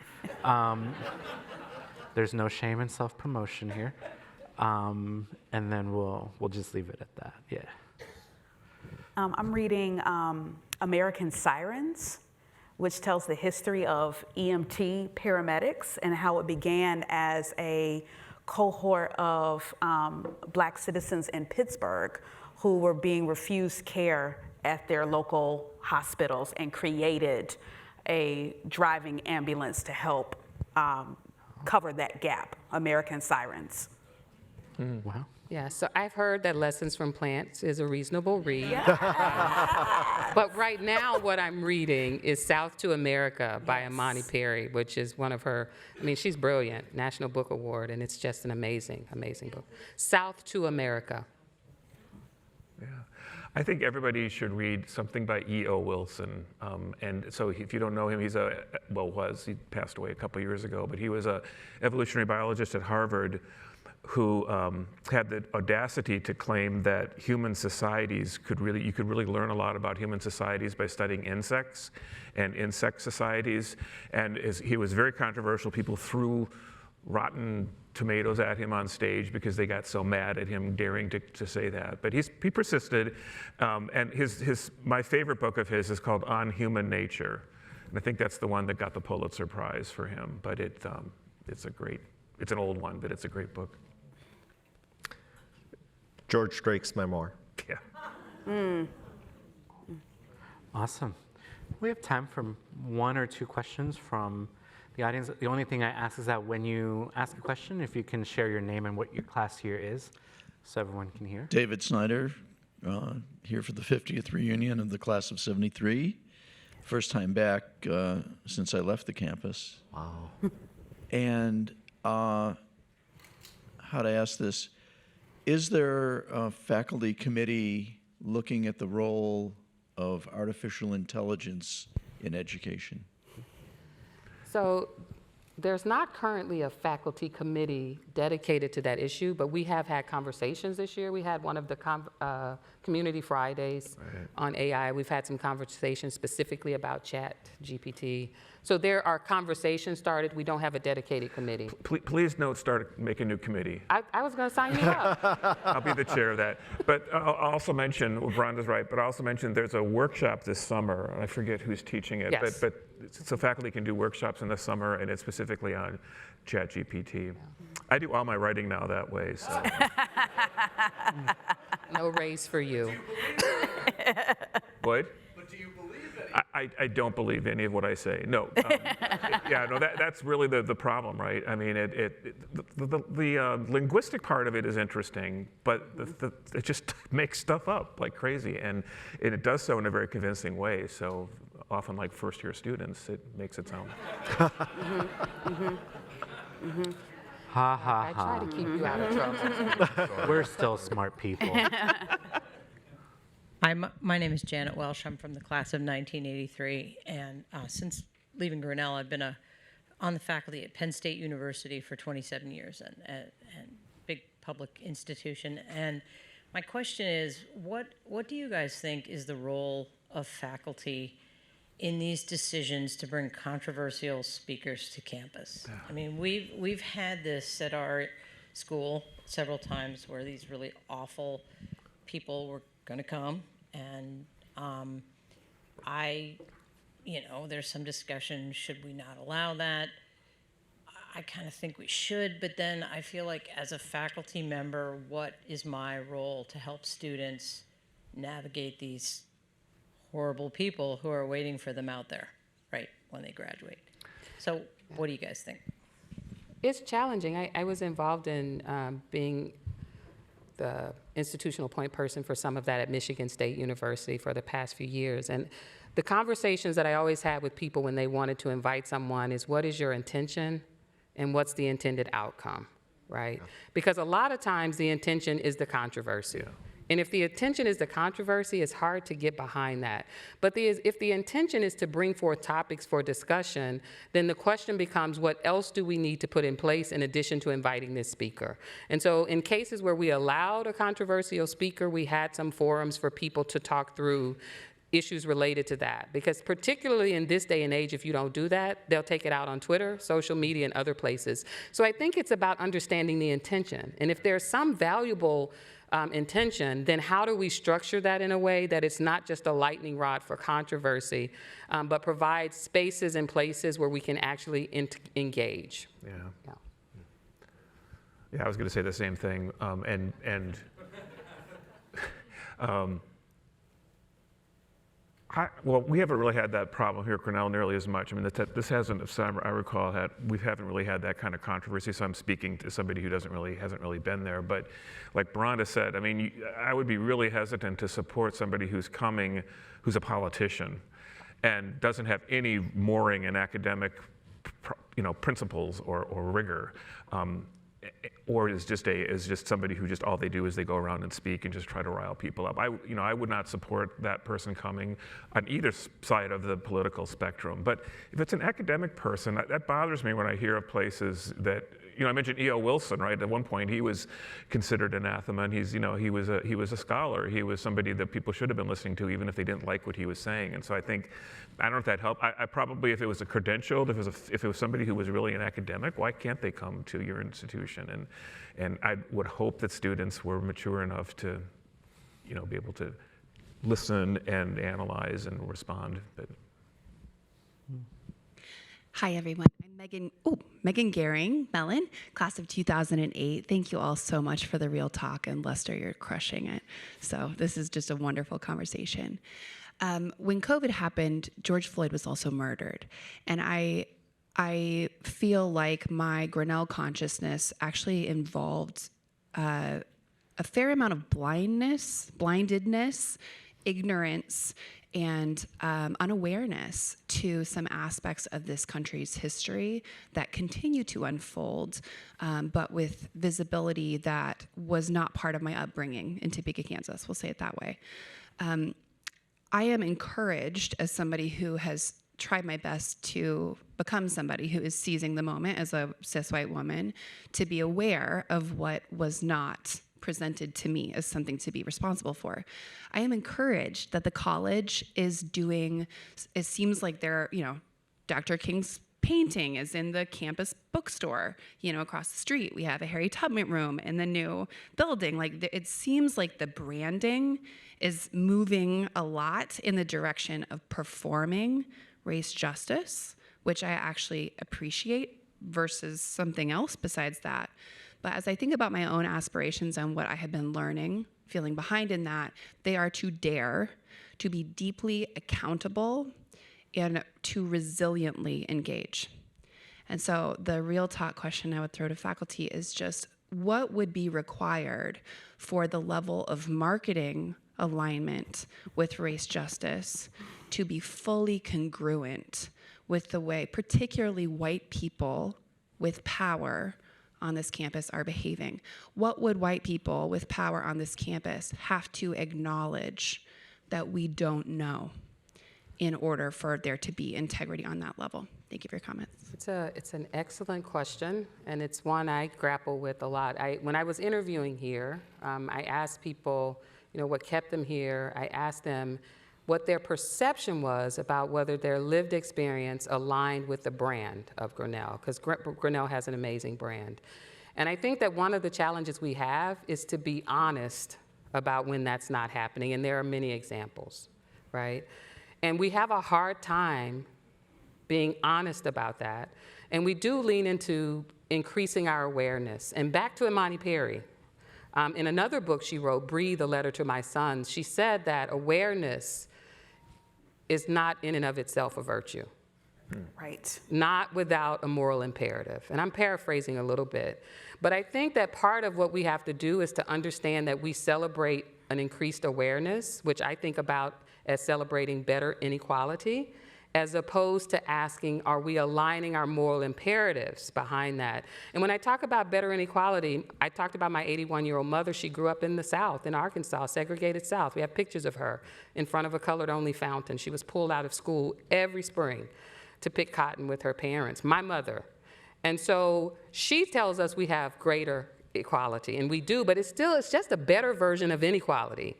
There's no shame in self-promotion here. And then we'll just leave it at that. Yeah. I'm reading American Sirens, which tells the history of EMT paramedics and how it began as a cohort of Black citizens in Pittsburgh who were being refused care at their local hospitals, and created a driving ambulance to help cover that gap. American Sirens. Wow. Yeah, so I've heard that Lessons from Plants is a reasonable read. But right now what I'm reading is South to America by Imani Perry, which is one of her, she's brilliant, National Book Award, and it's just an amazing, amazing book. South to America. Yeah. I think everybody should read something by E.O. Wilson. And so if you don't know him, he passed away a couple years ago, but he was an evolutionary biologist at Harvard who had the audacity to claim that human societies you could really learn a lot about human societies by studying insects and insect societies. And he was very controversial. People threw rotten tomatoes at him on stage because they got so mad at him daring to say that. But he persisted, and my favorite book of his is called On Human Nature, and I think that's the one that got the Pulitzer Prize for him. But it's an old one, but it's a great book. George Drake's memoir. Yeah. Awesome. We have time for 1 or 2 questions from the audience. The only thing I ask is that when you ask a question, if you can share your name and what your class here is, so everyone can hear. David Snyder, here for the 50th reunion of the class of '73. First time back since I left the campus. Wow. And how to ask this, is there a faculty committee looking at the role of artificial intelligence in education? So there's not currently a faculty committee dedicated to that issue, but we have had conversations this year. We had one of the Community Fridays on AI. We've had some conversations specifically about Chat GPT. So there are conversations started. We don't have a dedicated committee. Please don't make a new committee. I was going to sign you up. I'll be the chair of that. But I'll also mention, well, Beronda's right, but I'll also mention there's a workshop this summer, and I forget who's teaching it, Yes. but so faculty can do workshops in the summer, and it's specifically on Chat GPT. I do all my writing now that way, so. No raise for you. What? But do you believe it? I don't believe any of what I say. No. Yeah, no. That's really the problem, right? I mean, the linguistic part of it is interesting, but it just makes stuff up like crazy, and it does so in a very convincing way. So often, like first-year students, it makes it sound. Ha ha I try ha. to keep you out of trouble. We're still smart people. My name is Janet Welsh. I'm from the class of 1983, and since leaving Grinnell, I've been on the faculty at Penn State University for 27 years, and big public institution. And my question is, what do you guys think is the role of faculty in these decisions to bring controversial speakers to campus? I mean, we've had this at our school several times where these really awful people were going to come, and there's some discussion, should we not allow that? I kind of think we should, but then I feel like as a faculty member, what is my role to help students navigate these horrible people who are waiting for them out there, right, when they graduate? So what do you guys think? It's challenging. I was involved in being the institutional point person for some of that at Michigan State University for the past few years. And the conversations that I always had with people when they wanted to invite someone is, what is your intention and what's the intended outcome, right? Yeah. Because a lot of times the intention is the controversy. Yeah. And if the intention is the controversy, it's hard to get behind that. But if the intention is to bring forth topics for discussion, then the question becomes, what else do we need to put in place in addition to inviting this speaker? And so in cases where we allowed a controversial speaker, we had some forums for people to talk through issues related to that. Because particularly in this day and age, if you don't do that, they'll take it out on Twitter, social media, and other places. So I think it's about understanding the intention. And if there's some valuable intention, then how do we structure that in a way that it's not just a lightning rod for controversy, but provides spaces and places where we can actually engage? Yeah. Yeah, I was going to say the same thing, well, we haven't really had that problem here at Grinnell nearly as much. I mean, this hasn't, as I recall, we haven't really had that kind of controversy. So I'm speaking to somebody who hasn't really been there. But like Beronda said, I mean, I would be really hesitant to support somebody who's coming, who's a politician, and doesn't have any mooring in academic, principles or rigor. Or is just somebody who just all they do is they go around and speak and just try to rile people up. I would not support that person coming on either side of the political spectrum. But if it's an academic person, that bothers me when I hear of places that, I mentioned E.O. Wilson, right? At one point, he was considered anathema, and he was a scholar. He was somebody that people should have been listening to, even if they didn't like what he was saying. And so I don't know if that helped. I probably, if it was a credentialed, if it was somebody who was really an academic, why can't they come to your institution? And I would hope that students were mature enough to, be able to listen and analyze and respond. But. Hi, everyone. I'm Megan Gehring Mellon, class of 2008. Thank you all so much for the real talk, and Lester, you're crushing it. So this is just a wonderful conversation. When COVID happened, George Floyd was also murdered, and I feel like my Grinnell consciousness actually involved a fair amount of blindedness, ignorance, and unawareness to some aspects of this country's history that continue to unfold, but with visibility that was not part of my upbringing in Topeka, Kansas. We'll say it that way. I am encouraged as somebody who has tried my best to become somebody who is seizing the moment as a cis white woman, to be aware of what was not presented to me as something to be responsible for. I am encouraged that the college is doing, it seems like they're, Dr. King's painting is in the campus bookstore, across the street. We have a Harry Tubman room in the new building. It seems like the branding is moving a lot in the direction of performing race justice, which I actually appreciate, versus something else besides that. But as I think about my own aspirations and what I have been learning, feeling behind in that, they are to dare to be deeply accountable and to resiliently engage. And so the real talk question I would throw to faculty is just, what would be required for the level of marketing alignment with race justice to be fully congruent with the way particularly white people with power on this campus are behaving? What would white people with power on this campus have to acknowledge that we don't know in order for there to be integrity on that level? Thank you for your comments. It's an excellent question, and it's one I grapple with a lot. When I was interviewing here, I asked people, what kept them here. I asked them what their perception was about whether their lived experience aligned with the brand of Grinnell, because Grinnell has an amazing brand. And I think that one of the challenges we have is to be honest about when that's not happening, and there are many examples, right? And we have a hard time being honest about that, and we do lean into increasing our awareness. And back to Imani Perry, in another book she wrote, Breathe, a Letter to My Sons, she said that awareness is not in and of itself a virtue. Right. Not without a moral imperative. And I'm paraphrasing a little bit. But I think that part of what we have to do is to understand that we celebrate an increased awareness, which I think about as celebrating better inequality, as opposed to asking, are we aligning our moral imperatives behind that? And when I talk about better inequality, I talked about my 81-year-old mother. She grew up in the South, in Arkansas, segregated South. We have pictures of her in front of a colored-only fountain. She was pulled out of school every spring to pick cotton with her parents, my mother. And so she tells us we have greater equality, and we do, but it's just a better version of inequality,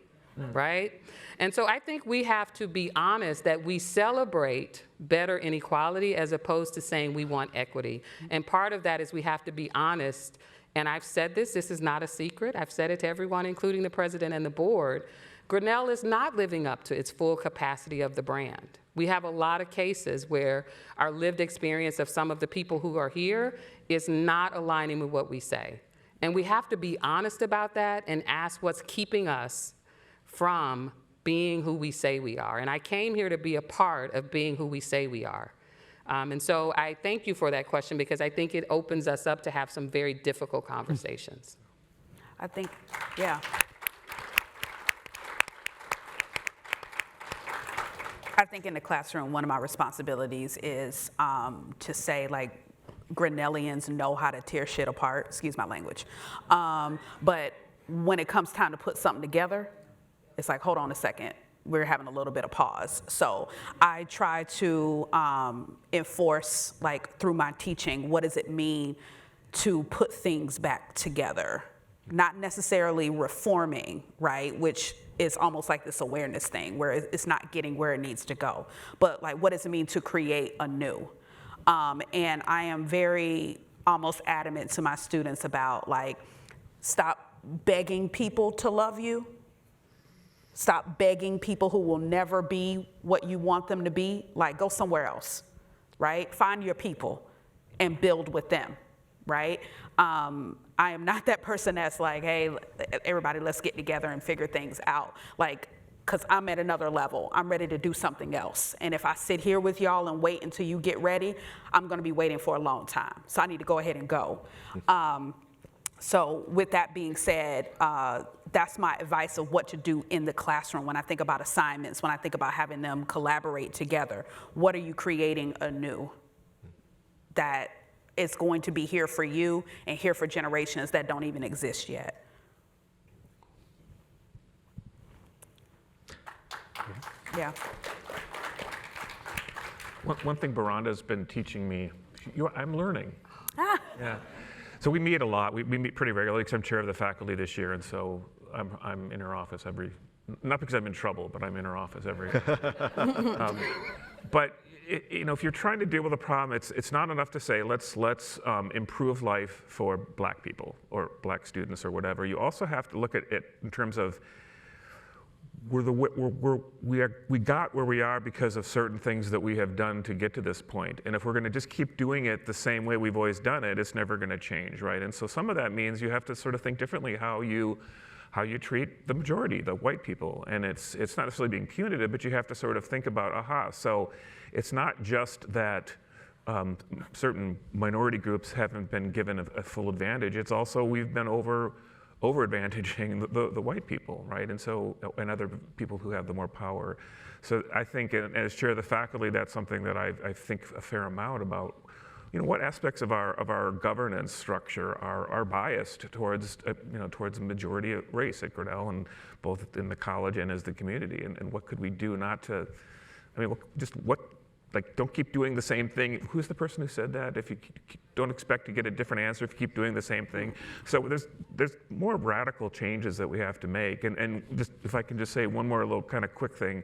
right? And so I think we have to be honest that we celebrate better inequality as opposed to saying we want equity. And part of that is we have to be honest, and I've said this is not a secret, I've said it to everyone, including the president and the board, Grinnell is not living up to its full capacity of the brand. We have a lot of cases where our lived experience of some of the people who are here is not aligning with what we say. And we have to be honest about that and ask what's keeping us from being who we say we are. And I came here to be a part of being who we say we are. And so I thank you for that question, because I think it opens us up to have some very difficult conversations. I think, yeah. I think in the classroom, one of my responsibilities is to say, like, Grinnellians know how to tear shit apart, excuse my language. But when it comes time to put something together, it's like, hold on a second, we're having a little bit of pause. So I try to enforce, like, through my teaching, what does it mean to put things back together? Not necessarily reforming, right, which is almost like this awareness thing where it's not getting where it needs to go. But, like, what does it mean to create anew? And I am very almost adamant to my students about, like, stop begging people to love you. Stop begging people who will never be what you want them to be. Like, go somewhere else, right? Find your people and build with them, right? I am not that person that's like, hey, everybody, let's get together and figure things out. Like, because I'm at another level. I'm ready to do something else. And if I sit here with y'all and wait until you get ready, I'm going to be waiting for a long time. So I need to go ahead and go. So with that being said, that's my advice of what to do in the classroom when I think about assignments, when I think about having them collaborate together. What are you creating anew that is going to be here for you and here for generations that don't even exist yet? Yeah. One thing Beronda's been teaching me, I'm learning. Ah. Yeah. So we meet a lot. We meet pretty regularly because I'm chair of the faculty this year, and so I'm in her office not because I'm in trouble, but I'm in her office every. But if you're trying to deal with a problem, it's not enough to say let's improve life for Black people or Black students or whatever. You also have to look at it in terms of we got where we are because of certain things that we have done to get to this point. And if we're going to just keep doing it the same way we've always done it, it's never going to change, right? And so some of that means you have to sort of think differently how you treat the majority, the white people. And it's not necessarily being punitive, but you have to sort of think about, so it's not just that certain minority groups haven't been given a full advantage. It's also we've been over-advantaging the white people, right? And other people who have the more power. So I think, as chair of the faculty, that's something that I think a fair amount about. What aspects of our governance structure are biased towards the majority of race at Grinnell, and both in the college and as the community, and what could we do not to? Don't keep doing the same thing. Who's the person who said that? If you don't expect to get a different answer if you keep doing the same thing. So there's more radical changes that we have to make. And just if I can just say one more little kind of quick thing,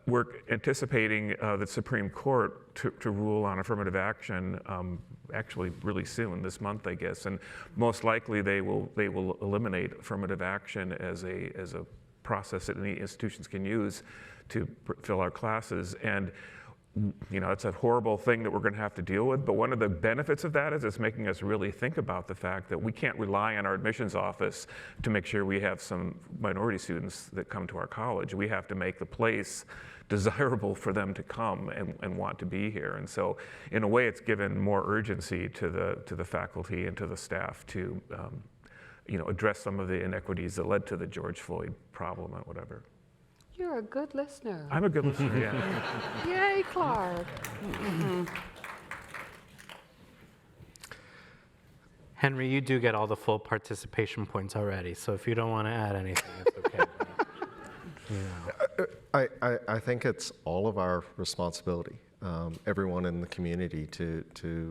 we're anticipating the Supreme Court to rule on affirmative action actually really soon, this month, I guess. And most likely they will eliminate affirmative action as a process that any institutions can use to fill our classes. And it's a horrible thing that we're going to have to deal with, but one of the benefits of that is it's making us really think about the fact that we can't rely on our admissions office to make sure we have some minority students that come to our college. We have to make the place desirable for them to come and want to be here. And so in a way, it's given more urgency to the faculty and to the staff to address some of the inequities that led to the George Floyd problem or whatever. You're a good listener. I'm a good listener, yeah. Yay, Clark. Henry, you do get all the full participation points already, so if you don't want to add anything, it's okay. I think it's all of our responsibility, everyone in the community, to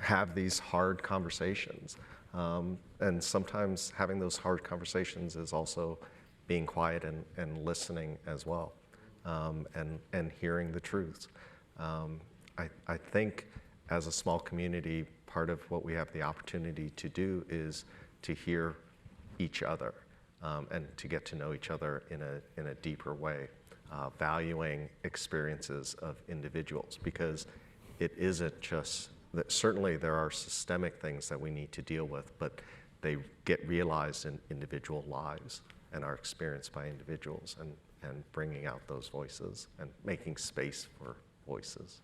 have these hard conversations. And sometimes having those hard conversations is also being quiet and listening as well, and hearing the truths. I think as a small community, part of what we have the opportunity to do is to hear each other, and to get to know each other in a deeper way, valuing experiences of individuals, because it isn't just that. Certainly there are systemic things that we need to deal with, but they get realized in individual lives and are experienced by individuals, and bringing out those voices and making space for voices.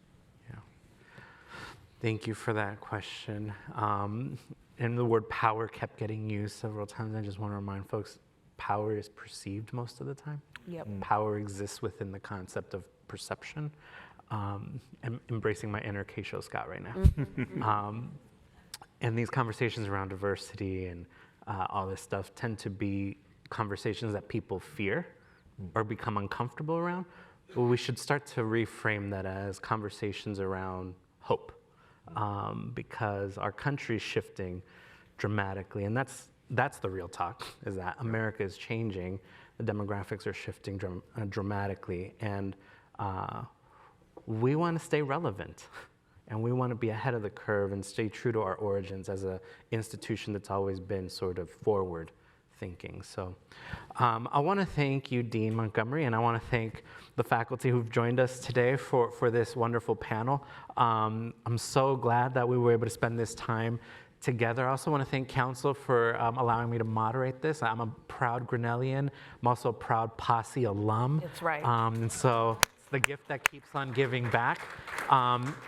Yeah. Thank you for that question. And the word power kept getting used several times. I just want to remind folks, power is perceived most of the time. Yep. Power exists within the concept of perception. I'm embracing my inner Keisho Scott right now. And these conversations around diversity and all this stuff tend to be conversations that people fear or become uncomfortable around. Well, we should start to reframe that as conversations around hope, because our country is shifting dramatically, and that's the real talk, is that America is changing, the demographics are shifting dramatically, and we want to stay relevant, and we want to be ahead of the curve and stay true to our origins as an institution that's always been sort of forward thinking. So I want to thank you, Dean Montgomery, and I want to thank the faculty who've joined us today for this wonderful panel. I'm so glad that we were able to spend this time together. I also want to thank Council for allowing me to moderate this. I'm a proud Grinnellian. I'm also a proud Posse alum. That's right. And so it's the gift that keeps on giving back.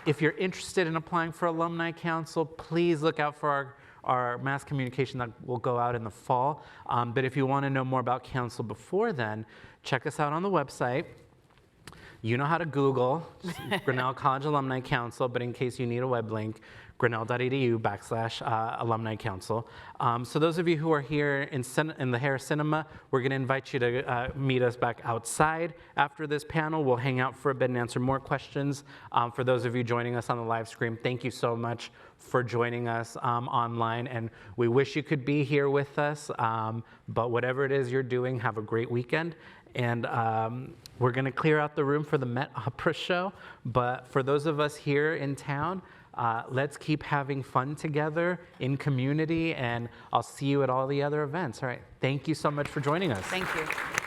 If you're interested in applying for Alumni Council, please look out for our mass communication that will go out in the fall. But if you want to know more about council before then, check us out on the website. You know how to Google Grinnell College Alumni Council, but in case you need a web link, grinnell.edu/Alumni Council. So those of you who are here in the Harris Cinema, we're going to invite you to meet us back outside after this panel. We'll hang out for a bit and answer more questions. For those of you joining us on the live stream, thank you so much for joining us online, and we wish you could be here with us, but whatever it is you're doing, have a great weekend. And we're going to clear out the room for the Met Opera show, but for those of us here in town, let's keep having fun together in community, and I'll see you at all the other events. All right, thank you so much for joining us. Thank you.